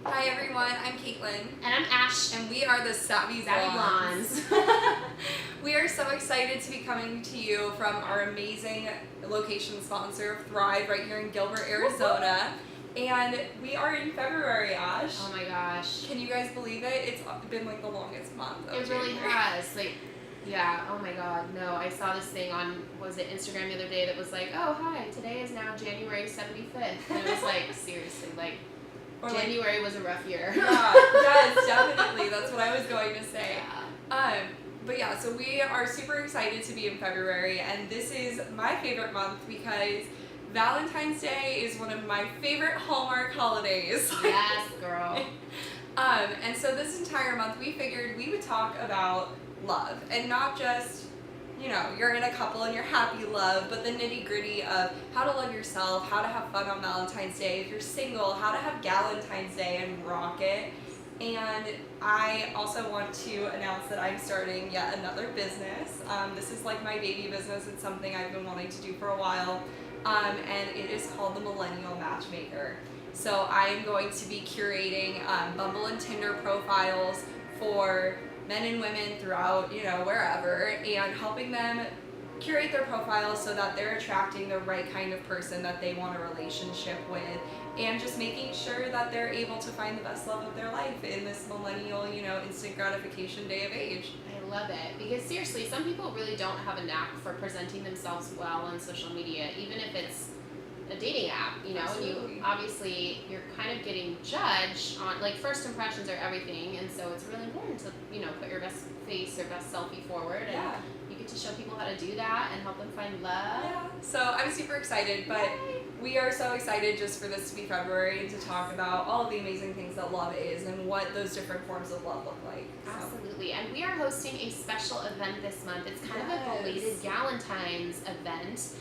Hi everyone, I'm Caitlin. And I'm Ash. And we are the Savvy Blondes. We are so excited to be coming to you from our amazing location sponsor, Thrive, right here in Gilbert, Arizona. And we are in February, Ash. Oh my gosh. Can you guys believe it? It's been like the longest month of It really January. has. Yeah, oh my god, no. I saw this thing on, was it Instagram the other day that was like, oh hi, today is now January 75th. And it was like, seriously, January was a rough year. Yeah, yes, definitely. That's what I was going to say. Yeah. But yeah, so we are super excited to be in February, and this is my favorite month because Valentine's Day is one of my favorite Hallmark holidays. Yes, girl. And so this entire month we figured we would talk about love, and not just, you're in a couple and you're happy love, but the nitty gritty of how to love yourself, how to have fun on Valentine's Day. If you're single, how to have Galentine's Day and rock it. And I also want to announce that I'm starting yet another business. This is like my baby business. It's something I've been wanting to do for a while. And it is called the Millennial Matchmaker. So I am going to be curating Bumble and Tinder profiles for men and women throughout, wherever, and helping them curate their profiles so that they're attracting the right kind of person that they want a relationship with, and just making sure that they're able to find the best love of their life in this millennial, instant gratification day of age. I love it. Because seriously, some people really don't have a knack for presenting themselves well on social media, even if it's a dating app, Absolutely. And you're kind of getting judged on, first impressions are everything, and so it's really important to, put your best face or best selfie forward, and you get to show people how to do that and help them find love. Yeah, so I'm super excited, but we are so excited just for this to be February and to talk about all of the amazing things that love is and what those different forms of love look like. Absolutely, and we are hosting a special event this month. It's kind of a belated Galentine's event.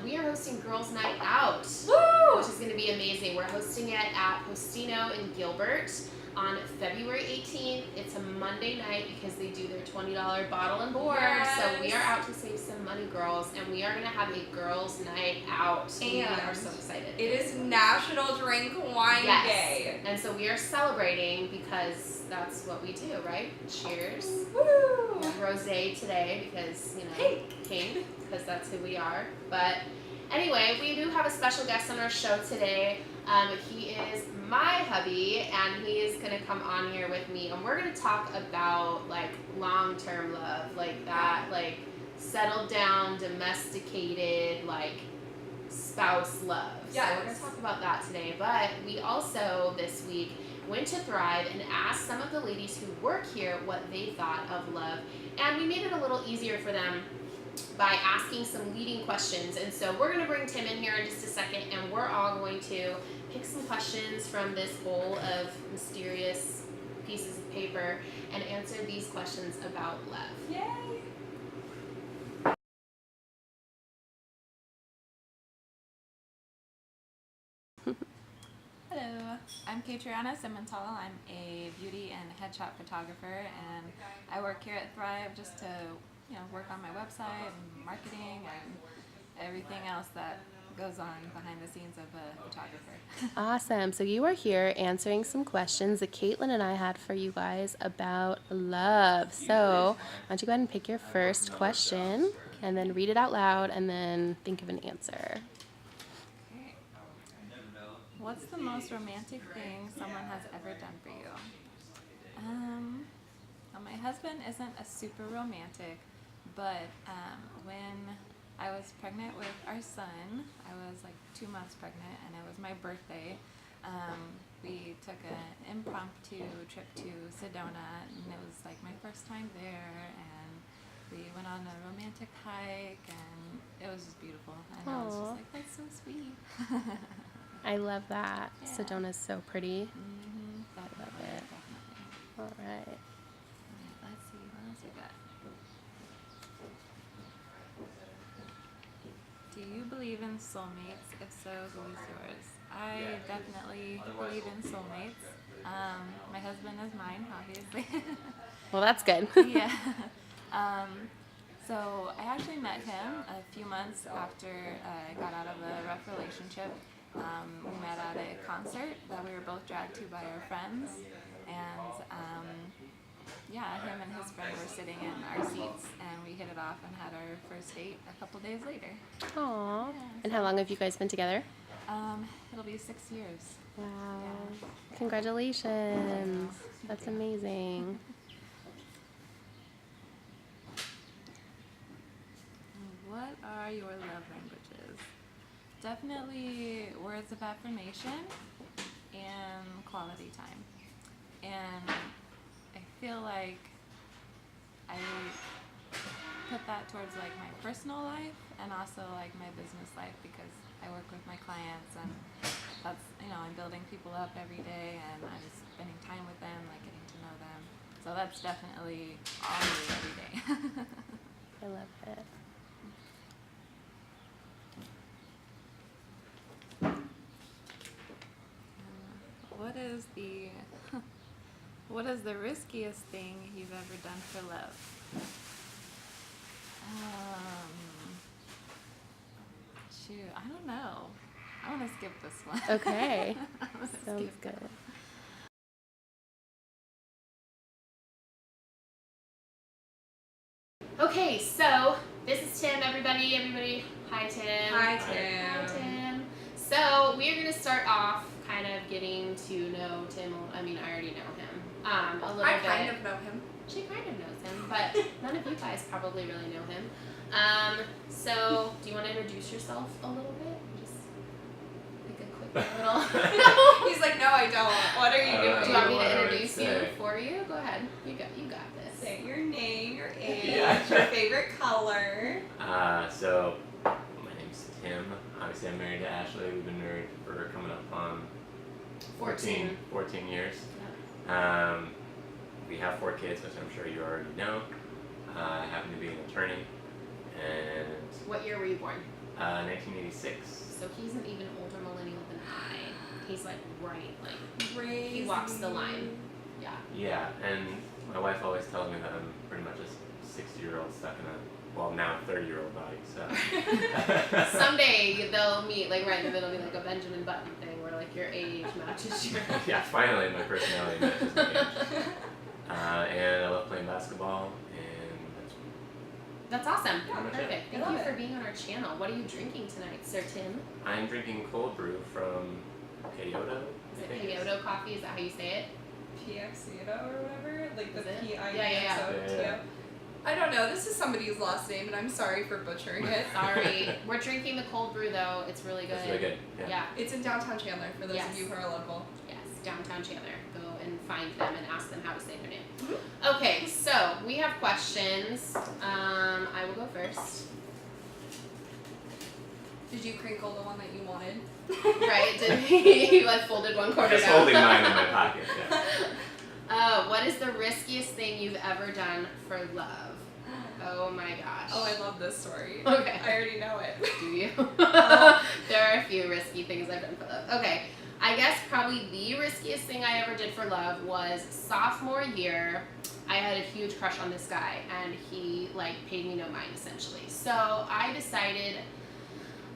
We are hosting Girls Night Out, which is going to be amazing. We're hosting it at Postino in Gilbert on February 18th. It's a Monday night because they do their $20 bottle and board. Yes. So we are out to save some money, girls, and we are going to have a Girls Night Out. And we are so excited. It is National Drink Wine Day. And so we are celebrating because that's what we do, right? Cheers. Woo! We have rosé today because, pink, because that's who we are. But anyway, we do have a special guest on our show today. He is my hubby, and he is going to come on here with me, and we're going to talk about, long-term love, settled down, domesticated, spouse love. Yes. So we're going to talk about that today. But we also, this week, went to Thrive and asked some of the ladies who work here what they thought of love. And we made it a little easier for them by asking some leading questions. And so we're going to bring Tim in here in just a second, and we're all going to pick some questions from this bowl of mysterious pieces of paper and answer these questions about love. Yay! Hello, I'm Catriona Simmental. I'm a beauty and headshot photographer, and I work here at Thrive just to, work on my website and marketing and everything else that goes on behind the scenes of a photographer. Awesome. So you are here answering some questions that Caitlin and I had for you guys about love. So why don't you go ahead and pick your first question and then read it out loud and then think of an answer. Okay. What's the most romantic thing someone has ever done for you? Well, my husband isn't a super romantic, but when I was pregnant with our son, I was 2 months pregnant, and it was my birthday. We took an impromptu trip to Sedona, and it was my first time there, and we went on a romantic hike, and it was just beautiful. And I was just that's so sweet. I love that. Yeah. Sedona's so pretty. I love it. Definitely. All right. Let's see, what else we got? Do you believe in soulmates? If so, who is yours? I definitely believe in soulmates. My husband is mine, obviously. Well, that's good. Yeah. So I actually met him a few months after I got out of a rough relationship, We met at a concert that we were both dragged to by our friends, and yeah, him and his friend were sitting in our seats, and we hit it off and had our first date a couple days later. Aw. Yeah, And how long have you guys been together? It'll be 6 years. Wow. Yeah. Congratulations. That's amazing. What are your love languages? Definitely words of affirmation and quality time. And I feel like I put that towards like my personal life and also like my business life, because I work with my clients, and that's, I'm building people up every day, and I'm spending time with them, like getting to know them. So that's definitely all me every day. I love it. What is the riskiest thing you've ever done for love? Shoot, I don't know. I want to skip this one. Okay. I wanna Sounds skip good. that. Okay, so this is Tim, everybody. Everybody, hi Tim. Hi, Hi Tim. Tim. So we are going to start off kind of getting to know Tim. I mean, I already know him a little I bit. kind of know him. She kind of knows him, but none of you guys probably really know him. So do you want to introduce yourself a little bit? Just like a quick little. He's like, no, I don't. What are you doing? Do you want me What to I would introduce you say. for you? Go ahead. You got this. Say your name, your age, Yeah. your favorite color. So my name's Tim. Obviously, I'm married to Ashley. We've been married for coming up on 14 years. We have 4 kids, which I'm sure you already know. I happen to be an attorney, and What year were you born? 1986. So he's an even older millennial than I. He's like right, like Crazy. he walks the line. Yeah. Yeah, and my wife always tells me that I'm pretty much a 60-year-old stuck in a, well, now 30-year-old body. So Someday they'll meet like right in the middle, be like a Benjamin Button thing where like your age matches your. yeah, finally my personality matches my age. And I love playing basketball, and That's awesome. Yeah, Perfect. Thank love you it. for being on our channel. What are you drinking tonight, Sir Tim? I'm drinking cold brew from Kyoto. Is it Kyoto coffee? Is that how you say it? PXito or whatever? Like the Is it? P-I-X-O. Yeah. Yeah. I don't know. This is somebody's last name, and I'm sorry for butchering it. Sorry. We're drinking the cold brew though. It's really good. It's really good. Yeah. It's in downtown Chandler for those Yes. of you who are local. Yes, downtown Chandler. Go and find them and ask them how to say their name. Okay, so we have questions. I will go first. Did you crinkle the one that you wanted? Right? Did he like folded one corner Just down? holding mine in my pocket. Yeah. What is the riskiest thing you've ever done for love? Oh my gosh. Oh, I love this story. Okay. I already know it. Do you? There are a few risky things I've done for love. Okay. I guess probably the riskiest thing I ever did for love was sophomore year. I had a huge crush on this guy, and he like paid me no mind essentially. So I decided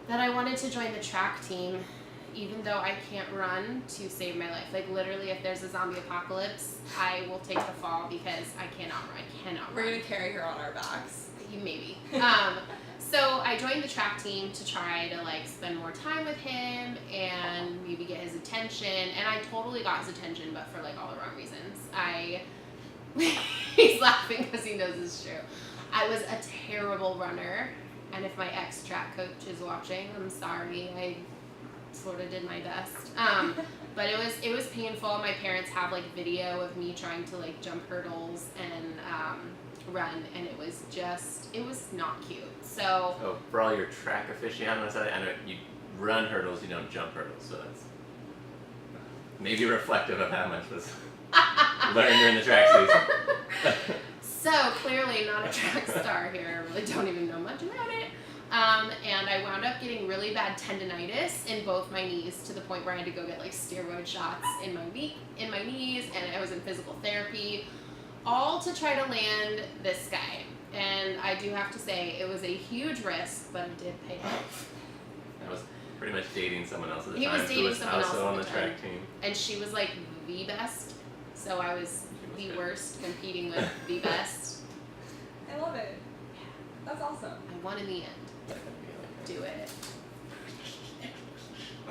that I wanted to join the track team, even though I can't run, to save my life. Like literally, if there's a zombie apocalypse, I will take the fall because I cannot run. I cannot We're run. gonna carry her on our backs. Maybe. So I joined the track team to try to like spend more time with him and maybe get his attention. And I totally got his attention, but for like all the wrong reasons. He's laughing because he knows it's true. I was a terrible runner, and if my ex-track coach is watching, I'm sorry. I sort of did my best. But it was painful. My parents have like video of me trying to like jump hurdles and run, and it was not cute. So So for all your track aficionados, I know you run hurdles, you don't jump hurdles, so that's maybe reflective of how much was learned during the track season. So clearly not a track star here. I really don't even know much about it. And I wound up getting really bad tendonitis in both my knees, to the point where I had to go get like steroid shots in my knees, and I was in physical therapy, all to try to land this guy. And I do have to say, it was a huge risk, but it did pay off. pretty much dating someone else at the He time was who dating was someone else also at on the the time. track team. And she was like the best, so I was She was the good. worst competing with the best. I love it. That's awesome. I won in the end. Do it.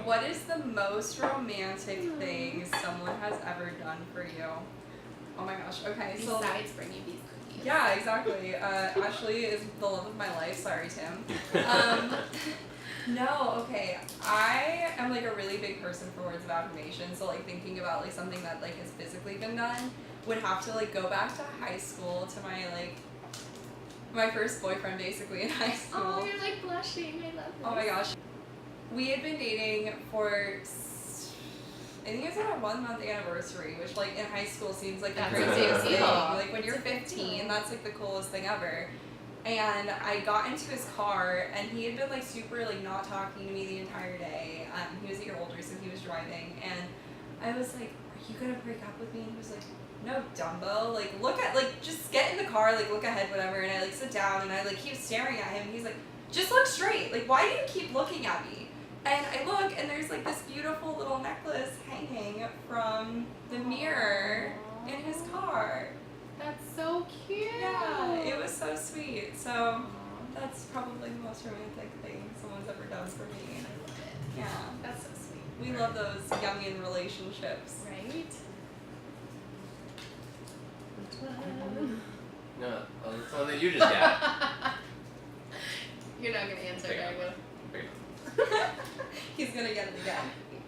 What is the most romantic thing someone has ever done for you? Oh my gosh. Okay, so Besides bringing these cookies. yeah, exactly. Ashley is the love of my life. Sorry, Tim. No, okay. I am like a really big person for words of affirmation. So like thinking about like something that like has physically been done would have to like go back to high school to my first boyfriend basically in high school. Oh, you're like blushing. I love this. Oh my gosh. We had been dating for, I think it was like a 1 month anniversary, which like in high school seems like the That's a craziest big thing. deal. Like when you're 15, that's like the coolest thing ever. And I got into his car and he had been like super like not talking to me the entire day. He was a year older, so he was driving. And I was like, are you gonna break up with me? And he was like, no, Dumbo. Like look at, like just get in the car, like look ahead, whatever. And I like sit down and I like keep staring at him. He's like, just look straight. Like why do you keep looking at me? And I look, and there's like this beautiful little necklace hanging from the mirror in his car. That's so cute. Yeah, it was so sweet. So that's probably the most romantic thing someone's ever done for me. I love it. Yeah, That's so sweet. we love those youngin' relationships. Right? Which one? No, well, it's the one that you just got. You're not gonna answer, Pick are up you? one. Pick up. He's gonna get it again.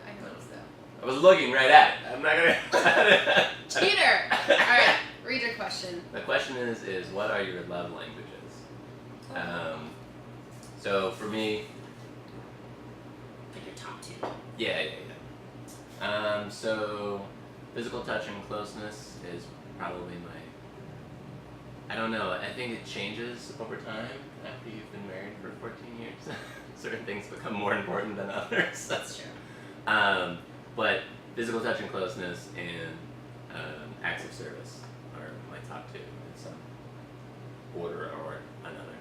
I hope so. I was looking right at it. I'm not gonna. Cheater! Alright, read your question. The question is what are your love languages? So for me, Like your top two. yeah. So physical touch and closeness is probably my. I don't know. I think it changes over time after you've been married for 14 years. Certain things become more important than others. That's true. But physical touch and closeness and acts of service are my top two in some order or another.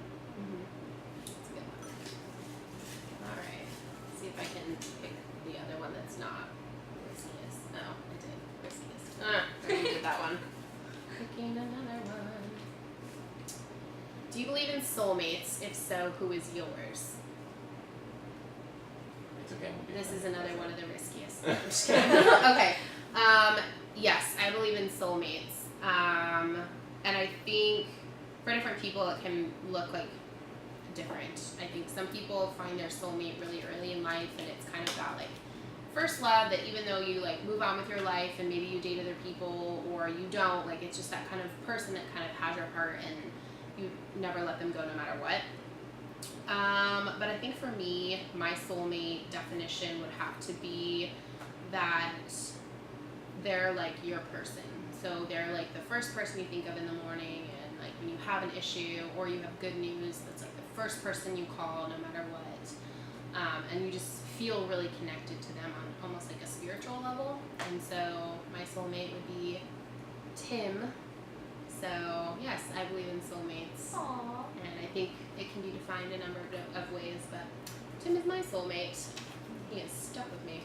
That's a good one. Alright. See if I can pick the other one that's not riskiest. No, I did. Riskiest. I already did that one. Picking another one. Do you believe in soulmates? If so, who is yours? It's okay. We'll be This fine. is another one of the riskiest. I'm just kidding. Okay. Yes, I believe in soulmates. And I think for different people it can look like different. I think some people find their soulmate really early in life and it's kind of that like first love that even though you like move on with your life and maybe you date other people or you don't, like it's just that kind of person that kind of has your heart and you never let them go no matter what. But I think for me, my soulmate definition would have to be that they're like your person. So they're like the first person you think of in the morning and like when you have an issue or you have good news, that's like the first person you call no matter what. And you just feel really connected to them on almost like a spiritual level. And so my soulmate would be Tim. So yes, I believe in soulmates. Aww. And I think it can be defined a number of ways, but Tim is my soulmate. He is stuck with me.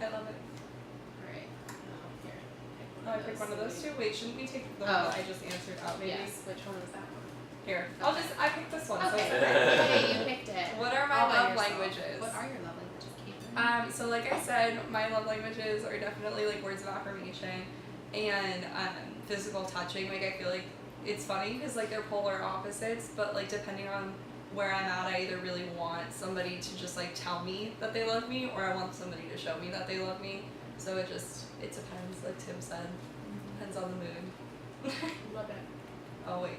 I love it. Alright. Here. Oh, I picked one of those two. Wait, shouldn't we take the one Oh. that I just answered out maybe? Yes. Which one was that one? Here. Okay. I picked this one. So Okay. it's okay. Hey, you picked it. What are my All by love yourself. languages? What are your love languages, Caitlin? So like I said, my love languages are definitely like words of affirmation and physical touching. Like I feel like it's funny because like they're polar opposites, but like depending on where I'm at, I either really want somebody to just like tell me that they love me, or I want somebody to show me that they love me. So it depends, like Tim said, depends on the mood. Love it. Oh wait,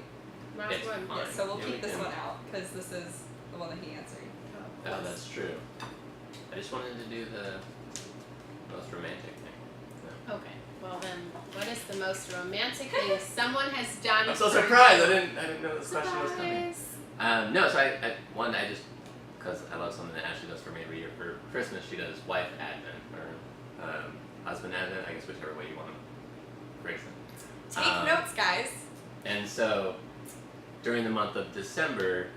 Last It's one. fine. yeah, so we'll Yeah, keep we this can. one out because this is the one that he answered. Oh, that's true. I just wanted to do the most romantic thing. No. Okay. Well then, what is the most romantic thing someone has done? I'm so for surprised. you? I didn't know this question was coming. Surprise. No, so I just because I love something that Ashley does for me every year for Christmas. She does wife advent or husband advent, I guess whichever way you want to phrase it. Take notes, guys. And so during the month of December,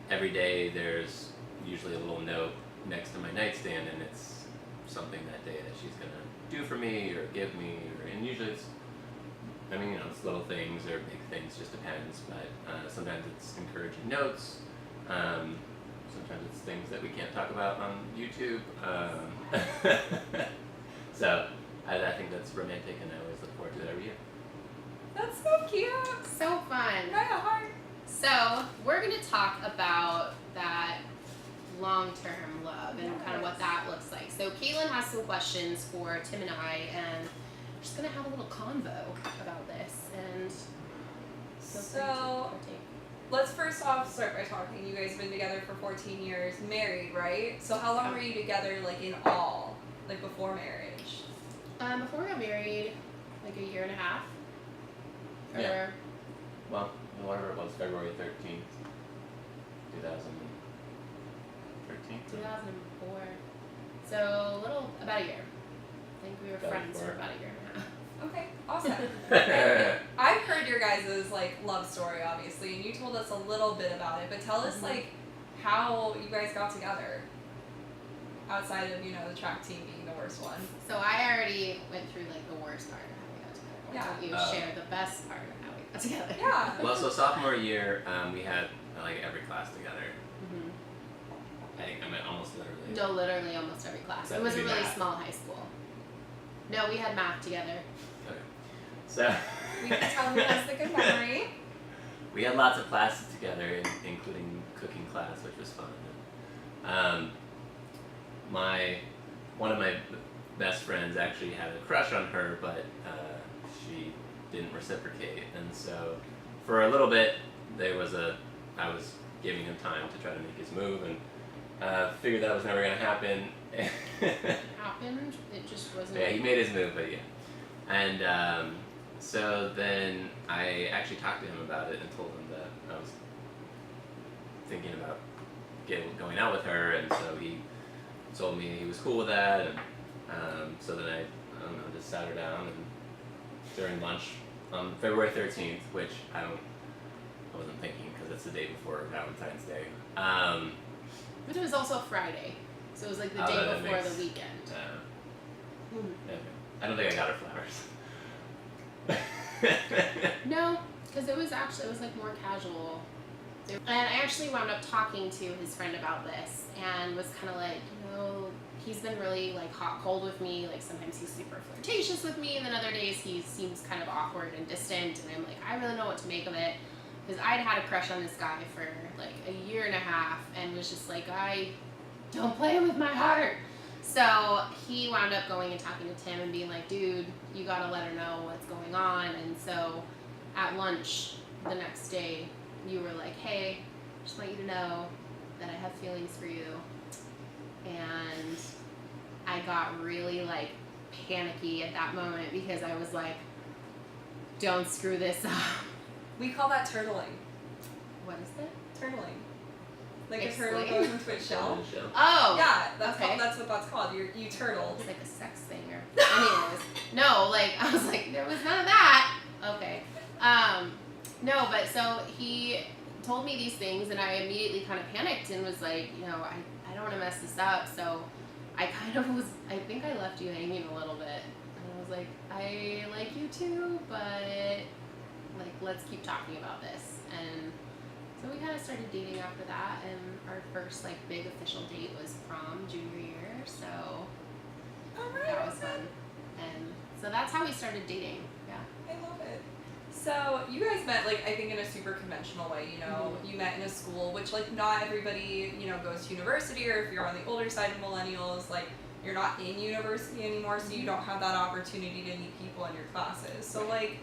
every day there's usually a little note next to my nightstand, and it's something that day that she's gonna do for me or give me, and usually it's, I mean, it's little things or big things, just depends. But sometimes it's encouraging notes. Sometimes it's things that we can't talk about on YouTube. So I think that's romantic, and I always look forward to it every year. That's so cute. So fun. Right at heart. So we're going to talk about that long-term love and kind of what that looks like. So Caitlin has some questions for Tim and I, and we're just going to have a little convo about this. And feel free to partake. Let's first off start by talking. You guys have been together for 14 years, married, right? So how long were you together, like in all, like before marriage? Before we got married, like a year and a half. Yeah. Well, whatever it was, February 13th, 2013? 2004. So about a year. I think we were friends for about a year and a half. Okay, awesome. And I've heard your guys' like love story, obviously, and you told us a little bit about it. But tell us like how you guys got together, outside of the track team being the worst one. So I already went through like the worst part of how we got together. Why don't you share the best part of how we got together? Yeah. Well, so sophomore year, we had like every class together. I mean, almost literally. No, literally almost every class. Except It was a maybe really math. small high school. No, we had math together. Okay. So. We can tell who has the good memory. We had lots of classes together, including cooking class, which was fun. One of my best friends actually had a crush on her, but she didn't reciprocate, and so for a little bit I was giving him time to try to make his move, and figured that was never going to happen. Happened. It just wasn't. Yeah, he made his move, but yeah. And so then I actually talked to him about it and told him that I was thinking about going out with her, and so he told me he was cool with that, and so then I don't know, just sat her down, and during lunch on February 13th, which I wasn't thinking because it's the day before Valentine's Day. But it was also Friday, so it was like the Oh, day that before makes- the weekend. Okay. I don't think I got her flowers. No, because it was like more casual. And I actually wound up talking to his friend about this and was kind of like, he's been really like hot cold with me. Like sometimes he's super flirtatious with me, and then other days he seems kind of awkward and distant. And I'm like, I really know what to make of it, because I'd had a crush on this guy for like a year and a half, and was just like, I don't play with my heart. So he wound up going and talking to Tim and being like, dude, you gotta let her know what's going on. And so at lunch the next day, you were like, hey, just want you to know that I have feelings for you. And I got really like panicky at that moment, because I was like, don't screw this up. We call that turtling. What is that? Turtling. Like Explain. a turtle goes into its shell. Oh! Yeah, that's okay. that's what that's called. You turtle. It's like a sex thing or anyways. No, like I was like, there was none of that. Okay. No, but so he told me these things, and I immediately kind of panicked and was like, I don't want to mess this up. So I kind of I think I left you hanging a little bit. And I was like, I like you too, but like, let's keep talking about this. And so we kind of started dating after that, and our first like big official date was prom junior year. So that was fun. And so that's how we started dating. Yeah. I love it. So you guys met like I think in a super conventional way, You met in a school, which like not everybody, goes to university, or if you're on the older side of millennials, like you're not in university anymore, so you don't have that opportunity to meet people in your classes. So like,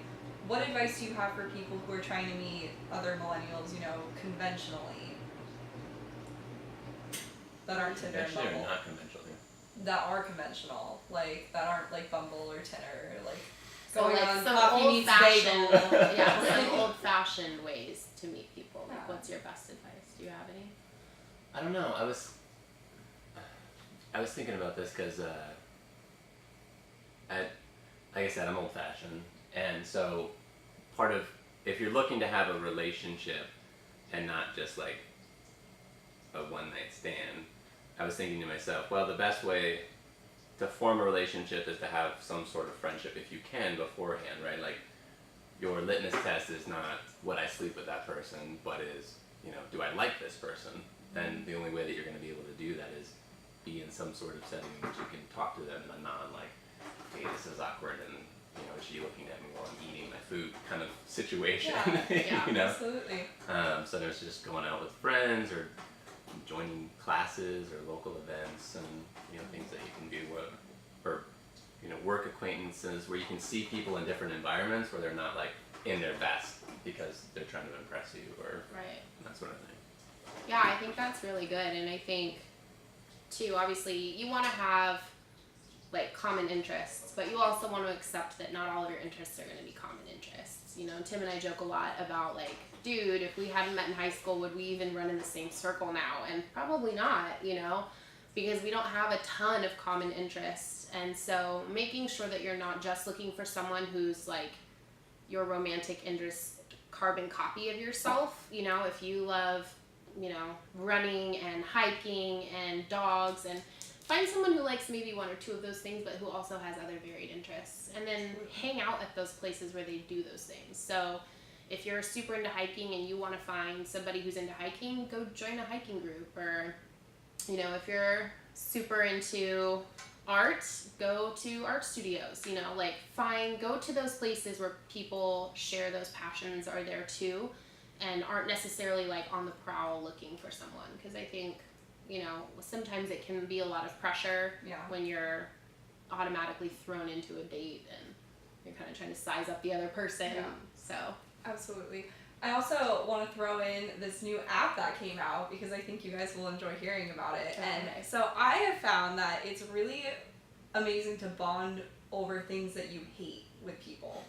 what advice do you have for people who are trying to meet other millennials, conventionally? That aren't Tinder and Conventionally or Bumble. not conventionally? That are conventional, like that aren't like Bumble or Tinder, like So going like on some coffee old meets fashioned, bagel. yeah, some old fashioned ways to meet people. Like, Yeah. what's your best advice? Do you have any? I don't know. I was thinking about this because, like I said, I'm old-fashioned, and so part of if you're looking to have a relationship and not just like a one-night stand, I was thinking to myself, well, the best way to form a relationship is to have some sort of friendship if you can beforehand, right? Like, your litmus test is not would I sleep with that person, but is, do I like this person? And the only way that you're going to be able to do that is be in some sort of setting in which you can talk to them in a non like, hey, this is awkward and is she looking at me while I'm eating my food kind of situation. Yeah, absolutely. So there's just going out with friends or joining classes or local events and things that you can do or work acquaintances where you can see people in different environments where they're not like in their best because they're trying to impress you or that sort of thing. Yeah, I think that's really good, and I think too, obviously you want to have like common interests, but you also want to accept that not all of your interests are going to be common interests. Tim and I joke a lot about like, dude, if we hadn't met in high school, would we even run in the same circle now? And probably not, because we don't have a ton of common interests. And so making sure that you're not just looking for someone who's like your romantic interest carbon copy of yourself. If you love, running and hiking and dogs, and find someone who likes maybe one or two of those things, but who also has other varied interests. And then hang out at those places where they do those things. So if you're super into hiking and you want to find somebody who's into hiking, go join a hiking group. Or, if you're super into art, go to art studios. Go to those places where people share those passions, are there too, and aren't necessarily like on the prowl looking for someone. Because I think, sometimes it can be a lot of pressure when you're automatically thrown into a date and you're kind of trying to size up the other person. Yeah. So Absolutely. I also want to throw in this new app that came out because I think you guys will enjoy hearing about it. Okay. And so I have found that it's really amazing to bond over things that you hate with people.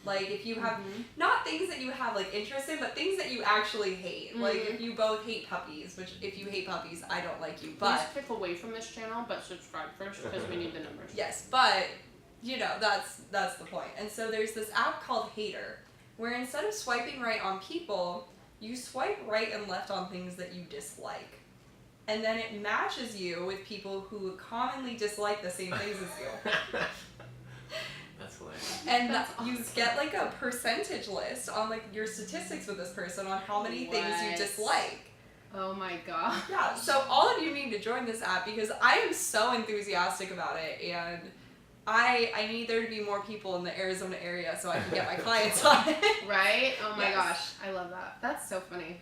Like if you have, not things that you have like interest in, but things that you actually hate. Like if you both hate puppies, which if you hate puppies, I don't like you. But please click away from this channel, but subscribe first because we need the numbers. Yes, but that's the point. And so there's this app called Hater, where instead of swiping right on people, you swipe right and left on things that you dislike. And then it matches you with people who commonly dislike the same things as you. That's hilarious. And you get like a percentage list on like your statistics with this person on how many things you dislike. Oh my god. Yeah, so all of you need to join this app because I am so enthusiastic about it, and I need there to be more people in the Arizona area so I can get my clients on it. Right? Oh my Yes. gosh, I love that. That's so funny.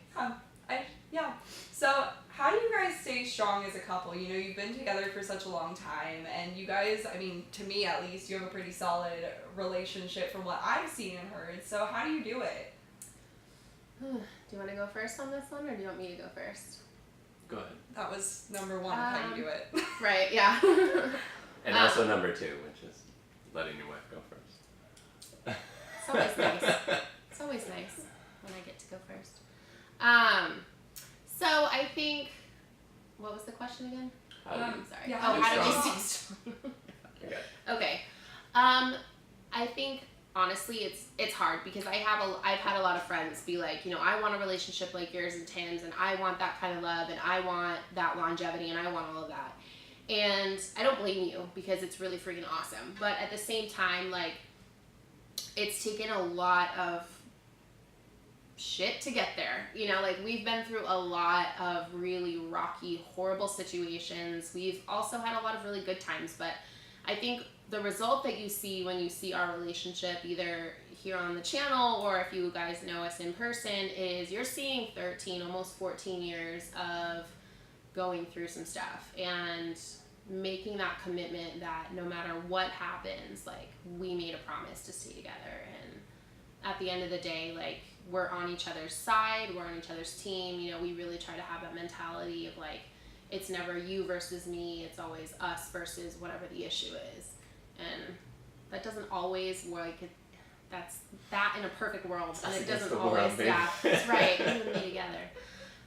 Yeah. So how do you guys stay strong as a couple? You've been together for such a long time, and you guys, to me at least, you have a pretty solid relationship from what I've seen and heard. So how do you do it? Do you want to go first on this one, or do you want me to go first? Go ahead. That was number one, how you do it. Right, yeah. And also number 2, which is letting your wife go first. It's always nice. It's always nice when I get to go first. So I think, what was the question again? How do you- Sorry. Yeah, how do we strong. stay strong? Okay. Okay. I think honestly it's hard because I've had a lot of friends be like, I want a relationship like yours and Tim's, and I want that kind of love, and I want that longevity, and I want all of that. And I don't blame you because it's really freaking awesome. But at the same time, like, it's taken a lot of shit to get there. Like, we've been through a lot of really rocky, horrible situations. We've also had a lot of really good times, but I think the result that you see when you see our relationship, either here on the channel or if you guys know us in person, is you're seeing 13, almost 14 years of going through some stuff and making that commitment that no matter what happens, like, we made a promise to stay together. And at the end of the day, like, we're on each other's side, we're on each other's team. We really try to have that mentality of like, it's never you versus me, it's always us versus whatever the issue is. And that doesn't always work. That's that in a perfect world, and it doesn't always. Yeah, that's right. We wouldn't be together,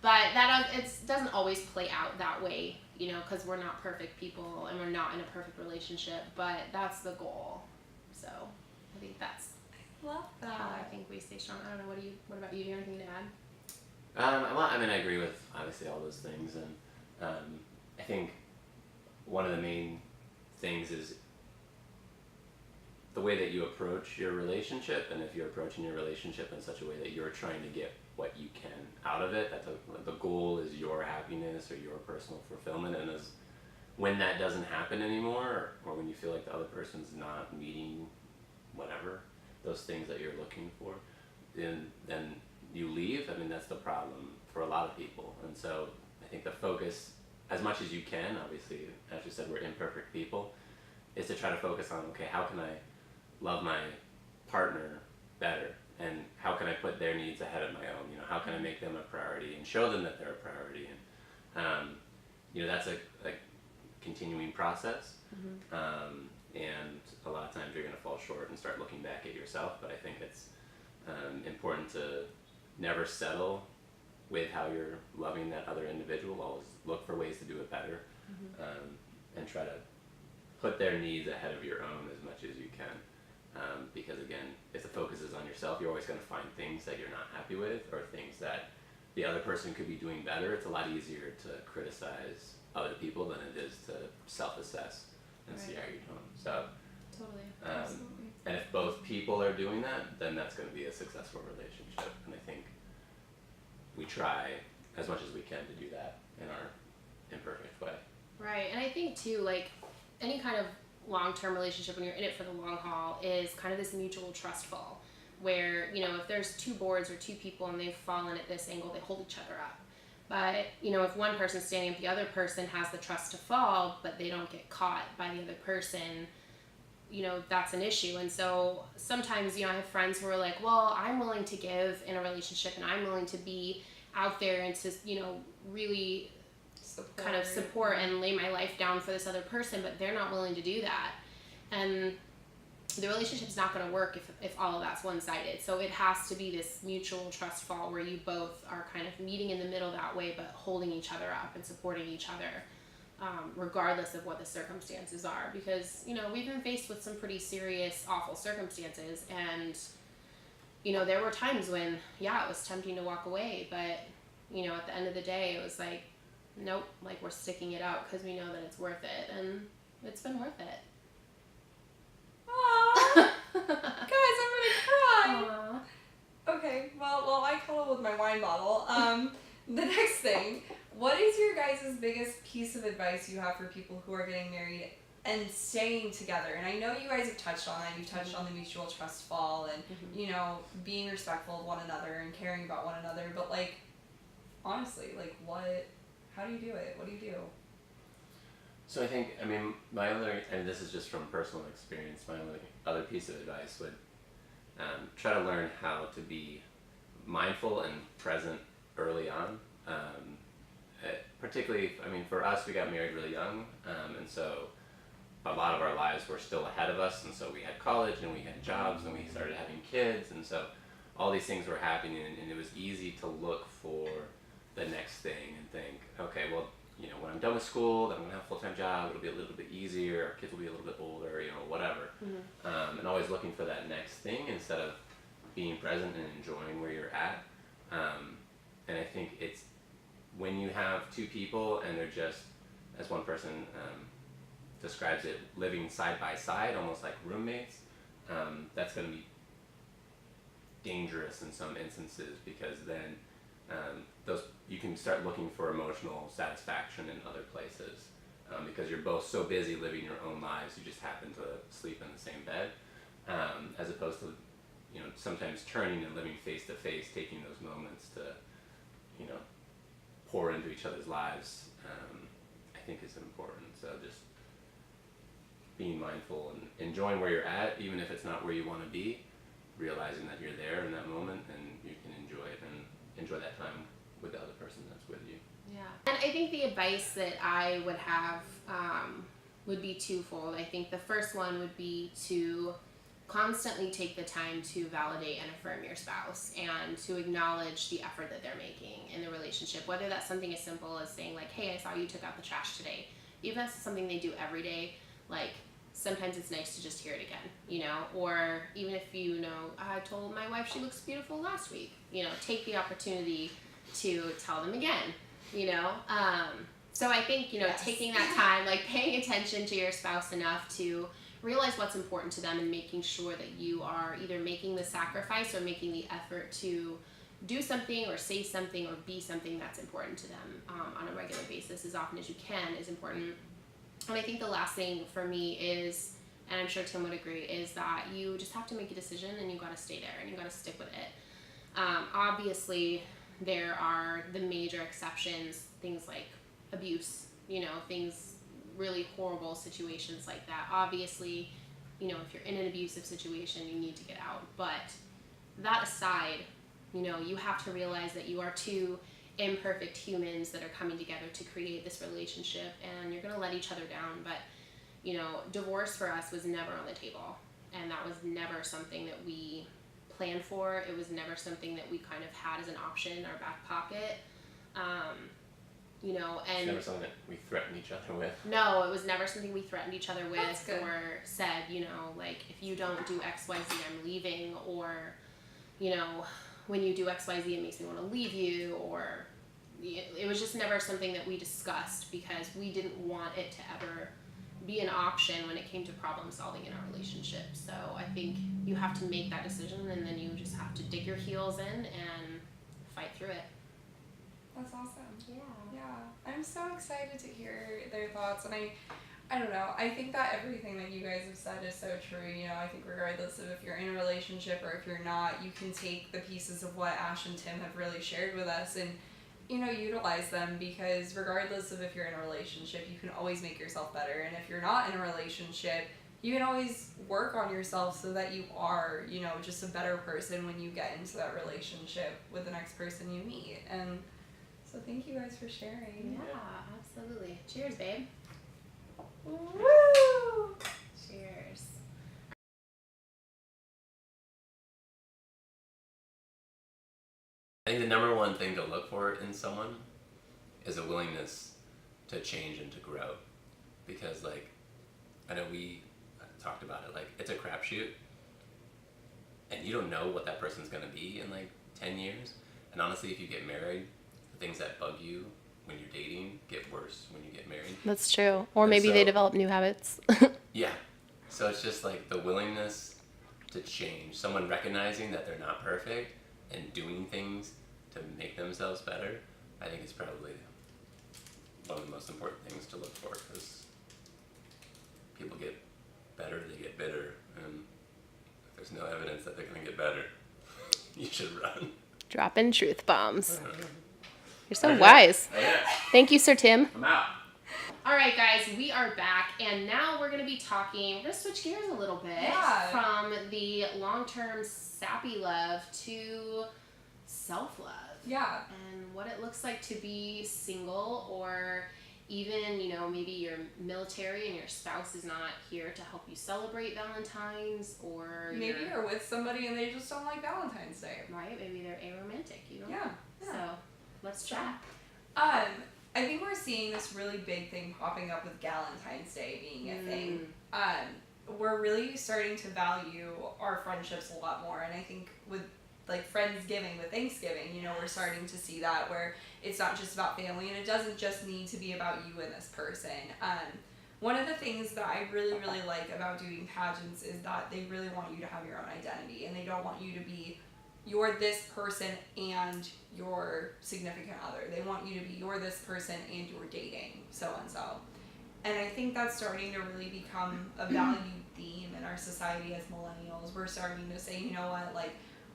but it doesn't always play out that way, because we're not perfect people and we're not in a perfect relationship. But that's the goal. So I think that's Love that. how I think we stay strong. I don't know. What about you? Do you have anything to add? I agree with obviously all those things, and I think one of the main things is the way that you approach your relationship, and if you're approaching your relationship in such a way that you're trying to get what you can out of it, that the goal is your happiness or your personal fulfillment, and as when that doesn't happen anymore, or when you feel like the other person's not meeting whatever those things that you're looking for, then you leave. I mean, that's the problem for a lot of people. And so I think the focus, as much as you can, obviously, as you said, we're imperfect people, is to try to focus on, okay, how can I love my partner better, and how can I put their needs ahead of my own? You know, how can I make them a priority and show them that they're a priority? And you know, that's a continuing process. And a lot of times you're going to fall short and start looking back at yourself. But I think it's important to never settle with how you're loving that other individual. Always look for ways to do it better, and try to put their needs ahead of your own as much as you can. Because again, if the focus is on yourself, you're always going to find things that you're not happy with, or things that the other person could be doing better. It's a lot easier to criticize other people than it is to self-assess and see how you're doing. So, Totally. Absolutely. and if both people are doing that, then that's going to be a successful relationship. And I think we try as much as we can to do that in our imperfect way. Right, and I think too, like any kind of long-term relationship, when you're in it for the long haul, is kind of this mutual trust fall, where, you know, if there's two boards or two people and they've fallen at this angle, they hold each other up. But, you know, if one person's standing up, the other person has the trust to fall, but they don't get caught by the other person, you know, that's an issue. And so sometimes, you know, I have friends who are like, well, I'm willing to give in a relationship, and I'm willing to be out there and to, you know, really kind of support and lay my life down for this other person, but they're not willing to do that. And the relationship's not going to work if all of that's one-sided. So it has to be this mutual trust fall where you both are kind of meeting in the middle that way, but holding each other up and supporting each other, regardless of what the circumstances are. Because, you know, we've been faced with some pretty serious, awful circumstances, and, you know, there were times when, yeah, it was tempting to walk away, but, you know, at the end of the day, it was like, nope, like we're sticking it out because we know that it's worth it, and it's been worth it. Aww. Guys, I'm gonna cry. Aww. Okay, well, while I cuddle with my wine bottle, the next thing, what is your guys' biggest piece of advice you have for people who are getting married and staying together? And I know you guys have touched on that. You've touched on the mutual trust fall and, you know, being respectful of one another and caring about one another. But, like, honestly, like, how do you do it? What do you do? So I think, I mean, my other, and this is just from personal experience, my only other piece of advice would try to learn how to be mindful and present early on. Particularly, I mean, for us, we got married really young, and so a lot of our lives were still ahead of us, and so we had college, and we had jobs, and we started having kids, and so all these things were happening, and it was easy to look for the next thing and think, okay, well, you know, when I'm done with school, then I'm gonna have a full-time job, it'll be a little bit easier, our kids will be a little bit older, you know, whatever. And always looking for that next thing instead of being present and enjoying where you're at. And I think it's when you have two people and they're just, as one person describes it, living side by side, almost like roommates, that's gonna be dangerous in some instances, because then you can start looking for emotional satisfaction in other places, because you're both so busy living your own lives, you just happen to sleep in the same bed, as opposed to, you know, sometimes turning and living face to face, taking those moments to, you know, pour into each other's lives, I think is important. So just being mindful and enjoying where you're at, even if it's not where you want to be, realizing that you're there in that moment and you can enjoy it and enjoy that time with the other person that's with you. Yeah. And I think the advice that I would have would be twofold. I think the first one would be to constantly take the time to validate and affirm your spouse and to acknowledge the effort that they're making in the relationship, whether that's something as simple as saying like, hey, I saw you took out the trash today. Even if it's something they do every day, like sometimes it's nice to just hear it again, you know, or even if you know, I told my wife she looks beautiful last week, you know, take the opportunity to tell them again, you know, So I think, Yes. taking that time, like paying attention to your spouse enough to realize what's important to them and making sure that you are either making the sacrifice or making the effort to do something or say something or be something that's important to them on a regular basis as often as you can is important. And I think the last thing for me is, and I'm sure Tim would agree, is that you just have to make a decision and you got to stay there and you got to stick with it. Obviously, there are the major exceptions, things like abuse, things, really horrible situations like that. Obviously, if you're in an abusive situation, you need to get out. But that aside, you have to realize that you are two imperfect humans that are coming together to create this relationship, and you're going to let each other down. But divorce for us was never on the table, and that was never something that we planned for. It was never something that we kind of had as an option in our back pocket. And It's never something that we threatened each other with. no, it was never something we threatened each other That's with good. or said, like, if you don't do XYZ, I'm leaving, or, when you do XYZ, it makes me want to leave you, or it was just never something that we discussed because we didn't want it to ever be an option when it came to problem solving in our relationship. So I think you have to make that decision, and then you just have to dig your heels in and fight through it. That's awesome. Yeah. Yeah, I'm so excited to hear their thoughts, and I don't know, I think that everything that you guys have said is so true. I think regardless of if you're in a relationship or if you're not, you can take the pieces of what Ash and Tim have really shared with us and utilize them, because regardless of if you're in a relationship, you can always make yourself better, and if you're not in a relationship, you can always work on yourself so that you are, just a better person when you get into that relationship with the next person you meet. And so thank you guys for sharing. Yeah, absolutely. Cheers, babe. Woo! Cheers. I think the number one thing to look for in someone is a willingness to change and to grow. Because, I know we talked about it, it's a crapshoot, and you don't know what that person's going to be in, 10 years. And honestly, if you get married, the things that bug you when you're dating get worse when you get married. That's true. Or And maybe they so- develop new habits. Yeah. So it's just, the willingness to change. Someone recognizing that they're not perfect and doing things to make themselves better, I think is probably one of the most important things to look for, because people get better, they get bitter, and if there's no evidence that they're going to get better, you should run. Dropping truth bombs. You're so Okay. wise. Oh, yeah. Thank you, Sir Tim. I'm out. All right, guys, we are back, and now we're going to be talking, we're going to switch gears a little bit from the long-term sappy love to self-love. Yeah. And what it looks like to be single, or even, maybe you're military and your spouse is not here to help you celebrate Valentine's, or Maybe you're with somebody and they just don't like Valentine's Day. right, maybe they're aromantic, you don't Yeah. know. So let's chat. I think we're seeing this really big thing popping up with Valentine's Day being a thing. We're really starting to value our friendships a lot more, and I think with Friendsgiving, with Thanksgiving, we're starting to see that, where it's not just about family, and it doesn't just need to be about you and this person. One of the things that I really, really like about doing pageants is that they really want you to have your own identity, and they don't want you to be, you're this person and your significant other. They want you to be, you're this person and you're dating so-and-so. And I think that's starting to really become a valued theme in our society as millennials. We're starting to say, you know what,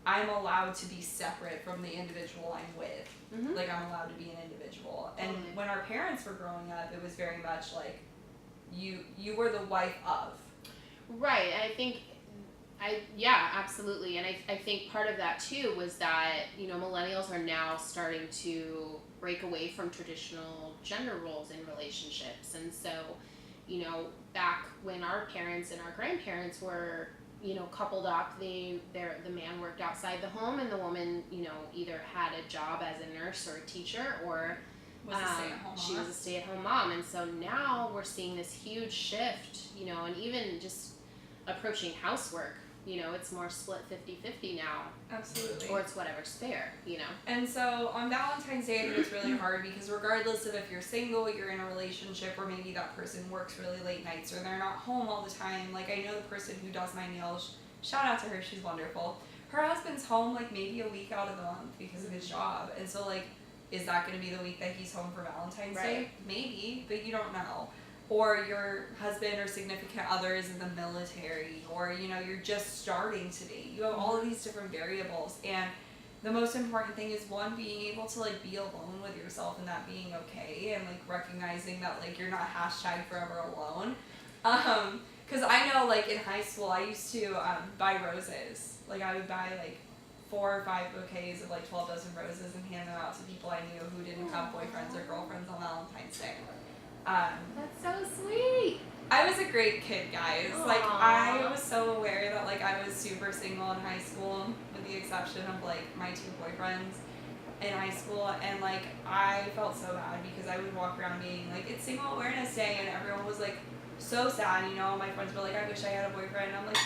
I'm allowed to be separate from the individual I'm with. Mm-hmm. I'm allowed to be an individual. And Totally. when our parents were growing up, it was very much you were the wife of. Right, yeah, absolutely. And I think part of that too was that, millennials are now starting to break away from traditional gender roles in relationships. And so, back when our parents and our grandparents were, coupled up, the man worked outside the home, and the woman, either had a job as a nurse or a teacher, or Was a stay-at-home she mom. was a stay-at-home mom. And so now we're seeing this huge shift, and even just approaching housework, You know, it's more split 50-50 now, Absolutely. or it's whatever's fair, you know. And so on Valentine's Day, I think it's really hard because regardless of if you're single, you're in a relationship, or maybe that person works really late nights or they're not home all the time. Like, I know the person who does my nails, shout out to her, she's wonderful. Her husband's home like maybe a week out of the month because of his job. And so like, is that going to be the week that he's home for Valentine's Day? Maybe, but you don't know. Or your husband or significant other is in the military, or you know, you're just starting to date. You have all of these different variables, and the most important thing is one, being able to like be alone with yourself and that being okay, and like recognizing that like you're not #forever alone. Because I know like in high school I used to buy roses. Like I would buy like 4 or 5 bouquets of like 12 dozen roses and hand them out to people I knew who didn't have boyfriends or girlfriends on Valentine's Day. That's so sweet. I was a great kid, guys. Aww. Like, I was so aware that, like, I was super single in high school, with the exception of, like, my 2 boyfriends in high school. And, like, I felt so bad because I would walk around being, like, it's Single Awareness Day, and everyone was, like, so sad, you know. My friends were like, I wish I had a boyfriend. And I'm like,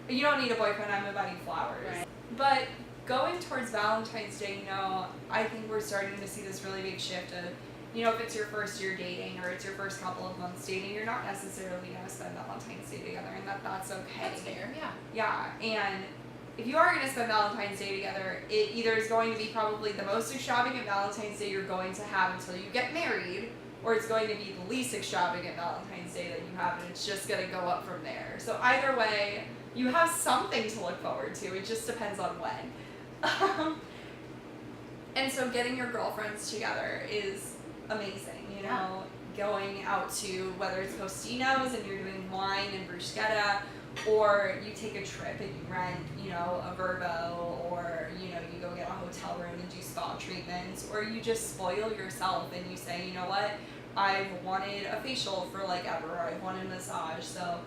you don't need a boyfriend, I'm gonna buy you flowers. Right. But going towards Valentine's Day, you know, I think we're starting to see this really big shift of, you know, if it's your first year dating or it's your first couple of months dating, you're not necessarily going to spend Valentine's Day together, and that's okay. That's fair, yeah. Yeah, and if you are going to spend Valentine's Day together, it either is going to be probably the most extravagant Valentine's Day you're going to have until you get married, or it's going to be the least extravagant Valentine's Day that you have, and it's just going to go up from there. So either way, you have something to look forward to. It just depends on when. And so getting your girlfriends together is amazing, you know, going out to, whether it's Costino's and you're doing wine and bruschetta, or you take a trip and you rent, you know, a Verbo, or, you know, you go get a hotel room and do spa treatments, or you just spoil yourself and you say, you know what, I've wanted a facial for like ever, or I've wanted a massage. So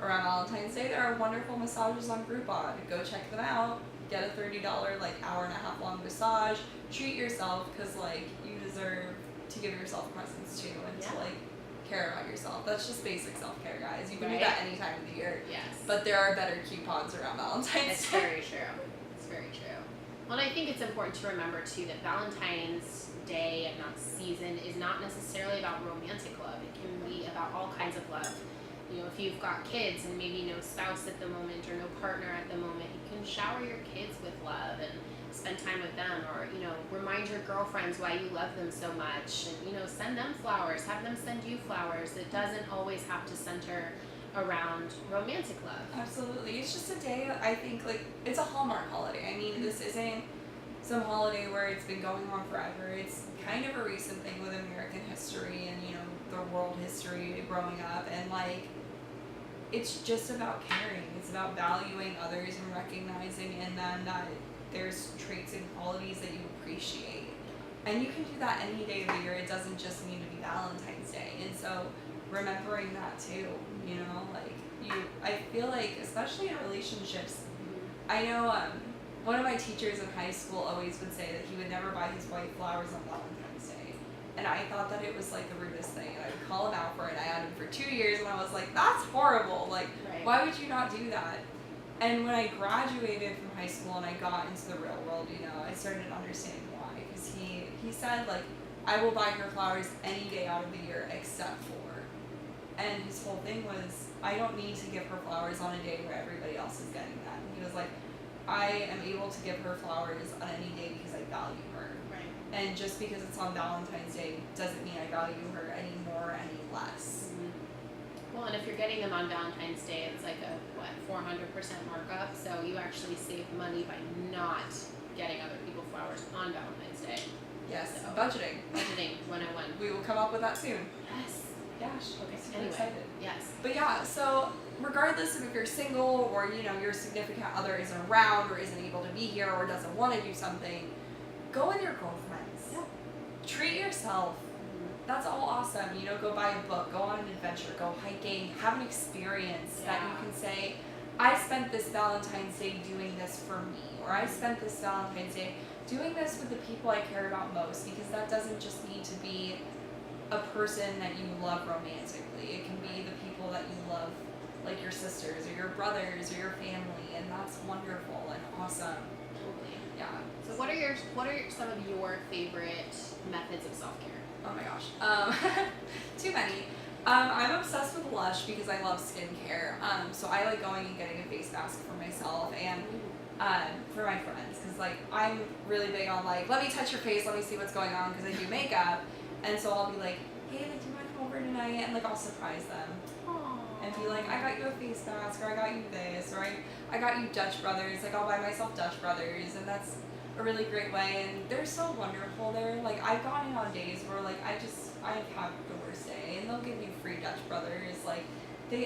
around Valentine's Day, there are wonderful massages on Groupon. Go check them out. Get a $30 like hour-and-a-half long massage. Treat yourself, because like you deserve to give yourself presents too, and to like care about yourself. That's just basic self-care, guys. You can do that any time of the year. Yes. But there are better coupons around Valentine's It's Day. very true. It's very true. Well, and I think it's important to remember too that Valentine's Day and that season is not necessarily about romantic love. It can be about all kinds of love. You know, if you've got kids and maybe no spouse at the moment or no partner at the moment, you can shower your kids with love and spend time with them, or, you know, remind your girlfriends why you love them so much, and, you know, send them flowers, have them send you flowers. It doesn't always have to center around romantic love. Absolutely. It's just a day, I think, like, it's a Hallmark holiday. I mean, this isn't some holiday where it's been going on forever. It's kind of a recent thing with American history and, you know, the world history growing up, and, like, it's just about caring. It's about valuing others and recognizing in them that there's traits and qualities that you appreciate. And you can do that any day of the year. It doesn't just need to be Valentine's Day. And so remembering that too, you know, like I feel like, especially in relationships, I know one of my teachers in high school always would say that he would never buy his wife flowers on Valentine's Day. And I thought that it was like the rudest thing. And I would call him out for it. I had him for 2 years and I was like, that's horrible. Like, why would you not do that? And when I graduated from high school and I got into the real world, you know, I started understanding why. Because he said, like, I will buy her flowers any day out of the year except for. And his whole thing was, I don't need to give her flowers on a day where everybody else is getting them. He was like, I am able to give her flowers on any day because I value her. Right. And just because it's on Valentine's Day doesn't mean I value her any more or any less. Well, and if you're getting them on Valentine's Day, it's like a, 400% markup, so you actually save money by not getting other people flowers on Valentine's Day. Yes, So, budgeting. Budgeting 101. We will come up with that soon. Yes. Gosh, okay, super Anyway, excited. yes. But yeah, so regardless of if you're single or, you know, your significant other isn't around or isn't able to be here or doesn't want to do something, go with your girlfriends. Yeah. Treat yourself. That's all awesome. You know, go buy a book, go on an adventure, go hiking, have an experience that you can say, I spent this Valentine's Day doing this for me, or I spent this Valentine's Day doing this with the people I care about most, because that doesn't just need to be a person that you love romantically. It can be the people that you love like your sisters or your brothers or your family, and that's wonderful and awesome. Totally. Yeah. So what are some of your favorite methods of self-care? Oh my gosh. Too many. I'm obsessed with Lush because I love skincare. So I like going and getting a face mask for myself and for my friends, because like I'm really big on like, let me touch your face, let me see what's going on, because I do makeup, and so I'll be like, hey, like, do you want to come over tonight? And like I'll surprise them and be like, I got you a face mask, or I got you this, or I got you Dutch Brothers. Like I'll buy myself Dutch Brothers, and that's a really great way, and they're so wonderful there. Like I've gone in on days where like I've had the worst day, and they'll give me free Dutch Brothers. Like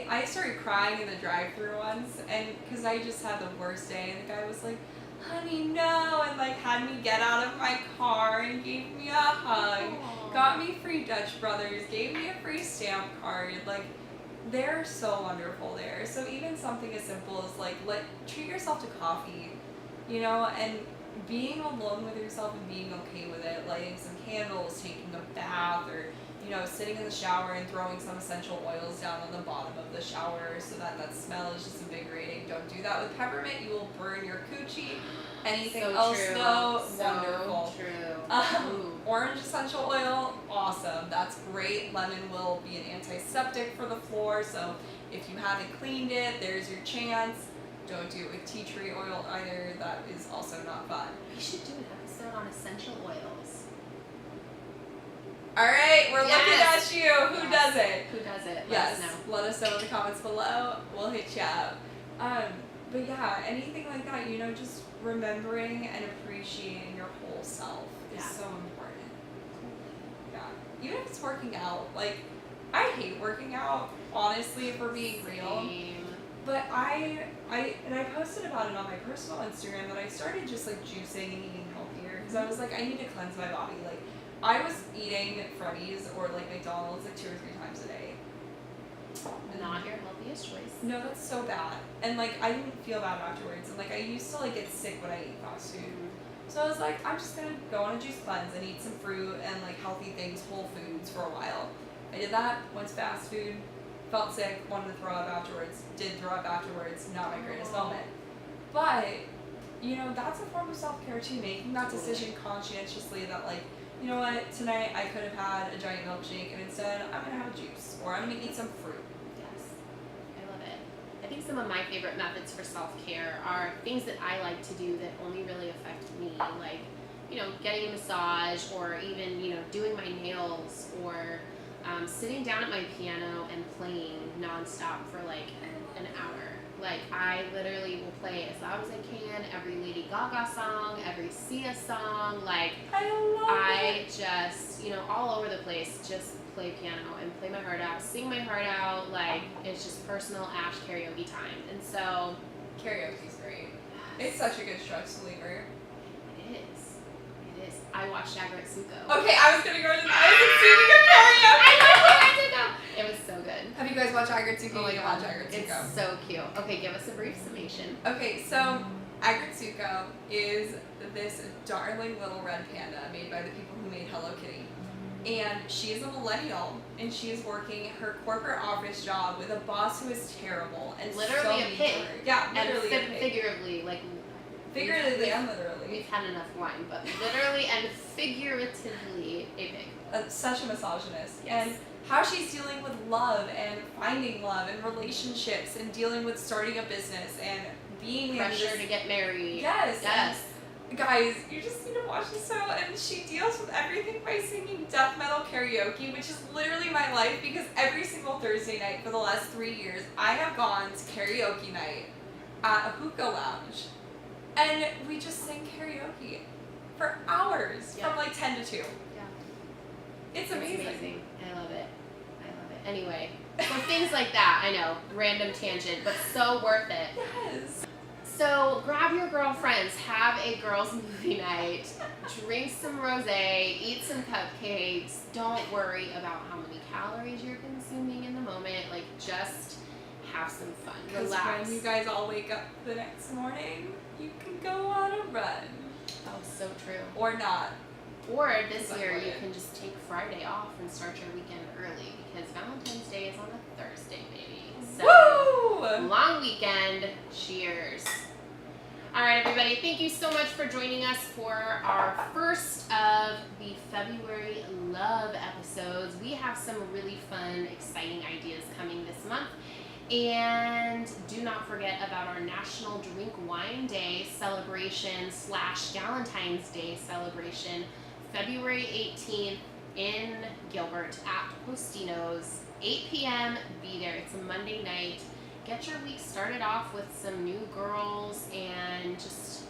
I started crying in the drive-thru once, and because I just had the worst day, and the guy was like, honey, no, and like had me get out of my car and gave me a hug, got me free Dutch Brothers, gave me a free stamp card. Like they're so wonderful there. So even something as simple as like treat yourself to coffee, and being alone with yourself and being okay with it, lighting some candles, taking a bath, or sitting in the shower and throwing some essential oils down on the bottom of the shower so that smell is just invigorating. Don't do that with peppermint. You will burn your coochie. Anything else true. though, So wonderful. True. Orange essential oil, awesome. That's great. Lemon will be an antiseptic for the floor, so if you haven't cleaned it, there's your chance. Don't do it with tea tree oil either. That is also not fun. We should do an episode on essential oils. All right, we're Yes. looking at you. Who Yes. does it? Who does it? Yes, Let us know. let us know in the comments below. We'll hit you up. But yeah, anything like that, just remembering and appreciating your whole self is Yeah. so important. Yeah, even if it's working out. Like, I hate working out, honestly, if we're being real. Same. But I posted about it on my personal Instagram that I started just like juicing and eating healthier, because I was like, I need to cleanse my body. Like, I was eating Freddy's or like McDonald's like 2 or 3 times a day. Not your healthiest choice. No, that's so bad. And like I didn't feel bad afterwards. And like I used to like get sick when I ate fast food. So I was like, I'm just gonna go on a juice cleanse and eat some fruit and like healthy things, whole foods for a while. I did that, went to fast food, felt sick, wanted to throw up afterwards, did throw up afterwards, not my greatest moment. But, that's a form of self-care too, making that decision conscientiously that like, you know what, tonight I could have had a giant milkshake and instead I'm gonna have a juice, or I'm gonna eat some fruit. Yes. I love it. I think some of my favorite methods for self-care are things that I like to do that only really affect me, like, getting a massage, or even, doing my nails, or sitting down at my piano and playing nonstop for like an hour. Like I literally will play as loud as I can, every Lady Gaga song, every Sia song, like I just, all over the place, just play piano and play my heart out, sing my heart out, like it's just personal Ash karaoke time. And so Karaoke's great. It's such a good stress reliever. it is. I watched Agretsuko. Okay, I was gonna go to that. I was speaking of karaoke. It was so good. Have you guys watched Agretsuko? Oh my You God. watch Agretsuko. It's so cute. Okay, give us a brief summation. Okay, so Agretsuko is this darling little red panda made by the people who made Hello Kitty. And she is a millennial, and she is working her corporate office job with a boss who is terrible and Literally so a mean to pig. her. Yeah, literally And a pig. figuratively, like Figuratively and literally. we've had enough wine, but literally and figuratively a pig. Such a misogynist. Yes. And how she's dealing with love and finding love and relationships and dealing with starting a business and being Pressure in this, to get married. Yes. Yes. And guys, you just need to watch this show. And she deals with everything by singing death metal karaoke, which is literally my life, because every single Thursday night for the last 3 years, I have gone to karaoke night at a hookah lounge. And we just sing karaoke for hours Yeah. from like 10 to 2. Yeah. It's amazing. I love it. Anyway, for things like that, I know, random tangent, but so worth it. Yes. So grab your girlfriends, have a girls' movie night, drink some rosé, eat some cupcakes. Don't worry about how many calories you're consuming in the moment. Like, just have some fun. Because Relax. when you guys all wake up the next morning, you can go on a run. Oh, so true. Or not. Or this Like year, what you it- can just take Friday off and start your weekend early, because Valentine's Day is on a Thursday, baby. So Woo! All right, everybody, thank you so much for joining us for our first of the February Love episodes. We have some really fun, exciting ideas coming this month. And do not forget about our National Drink Wine Day celebration / Valentine's Day celebration, February 18th in Gilbert at Postino's, 8 p.m. Be there. It's a Monday night. Get your week started off with some new girls and just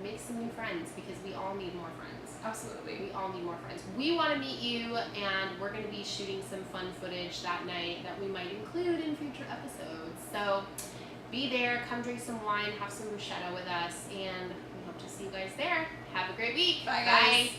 make some new friends, because we all need more friends. Absolutely. We all need more friends. We want to meet you, and we're going to be shooting some fun footage that night that we might include in future episodes. So be there, come drink some wine, have some bruschetta with us, and we hope to see you guys there. Have a great week. Bye, guys. Bye.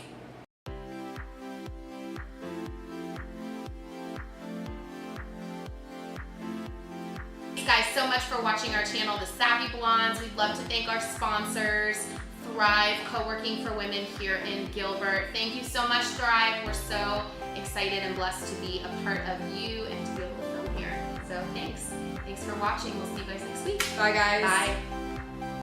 Guys, so much for watching our channel, The Savvy Blondes. We'd love to thank our sponsors, Thrive Co-working for Women here in Gilbert. Thank you so much, Thrive. We're so excited and blessed to be a part of you and to be able to film here. So thanks. Thanks for watching. We'll see you guys next week. Bye, guys. Bye.